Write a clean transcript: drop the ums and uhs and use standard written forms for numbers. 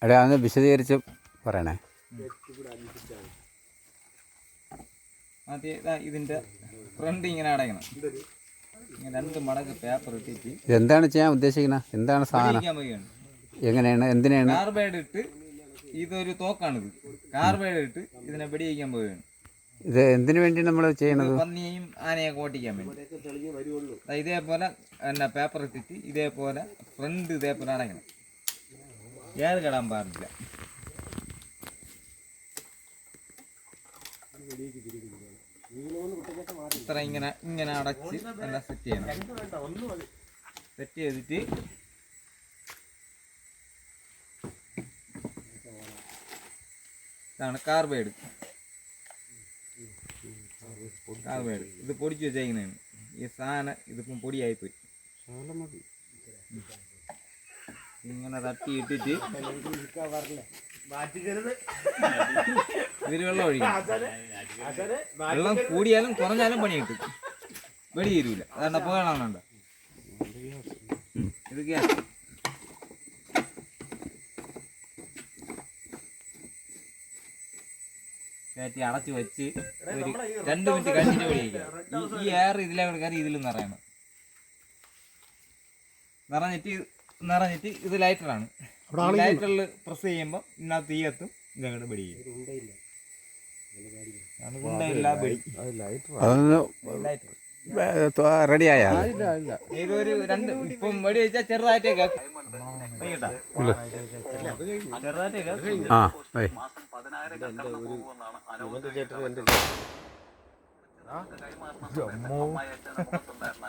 എടാ അന്ന് വിശദീകരിച്ച് പറയണേ. ആദ്യം ഇതിൻ്റെ ഫ്രണ്ട് ഇങ്ങനെ അടയ്ക്കണം. ഇങ്ങനെ 2 മടക്ക് പേപ്പർ ഇട്ടിട്ട് ഇതെന്താണ് ചെയ്യാൻ ഉദ്ദേശിക്കുന്നത്? എന്താണ് സാധനം? എങ്ങനെയാണ്, എന്തിനാണ്? കാർബൈഡ് ഇട്ട്, ഇതൊരു തോക്കാണിത്. കാർബൈഡ് ഇട്ട് ഇതിനെ വെടിവെക്കാൻ പോവുകയാണ്. ഇത് എന്തിനു വേണ്ടി നമ്മൾ ചെയ്യണത്? പന്നിയെയും ആനയൊക്കെ ഓട്ടിക്കാൻ വേണ്ടി. ഇതേപോലെ എന്നാ പേപ്പർ ഇട്ടിട്ട് ഇതേപോലെ ഫ്രണ്ട് ഇതേപോലെ അടയ്ക്കണം. ഏത് കിടാൻ പാടില്ല. ഇത്ര ഇങ്ങനെ അടച്ച് എല്ലാം സെറ്റ് ചെയ്യണം. സെറ്റ് ചെയ്തിട്ട് ഇതാണ് കാർബൈഡ്. ഇത് പൊടിച്ച് വെച്ചേക്കുന്നതാണ്. ഈ സാധനം ഇതിപ്പം പൊടിയായിപ്പോയി. ഇങ്ങനെ തട്ടി ഇട്ടിട്ട് ഇതിൽ വെള്ളം ഒഴിക്കും. വെള്ളം കൂടിയാലും കുറഞ്ഞാലും പണി കിട്ടും. വെടി തീരൂല. അതാണ്ട് പോകണമെന്നുണ്ട്. ഇത് ഗ്യാസ്. കയറ്റി അടച്ച് വെച്ച് ഒരു 2 മിനിറ്റ് കഴിഞ്ഞിട്ട് വെടിയിക്കുക. ഈ എയർ ഇതിലെ കയറി ഇതിൽ നിറയണം. നിറഞ്ഞിട്ട് ഇത് ലൈറ്ററാണ്. ലൈറ്ററിൽ പ്രസ് ചെയ്യുമ്പോൾ ഇതിനകത്ത് തീ എത്തും. ഇതങ്ങോട്ട് വെടി ചെയ്യും. റെഡിയായ ഇതൊരു 2 ഇപ്പം വെടി വെച്ചാൽ ചെറുതായിട്ടേക്ക് ചെറുതായിട്ടേക്ക്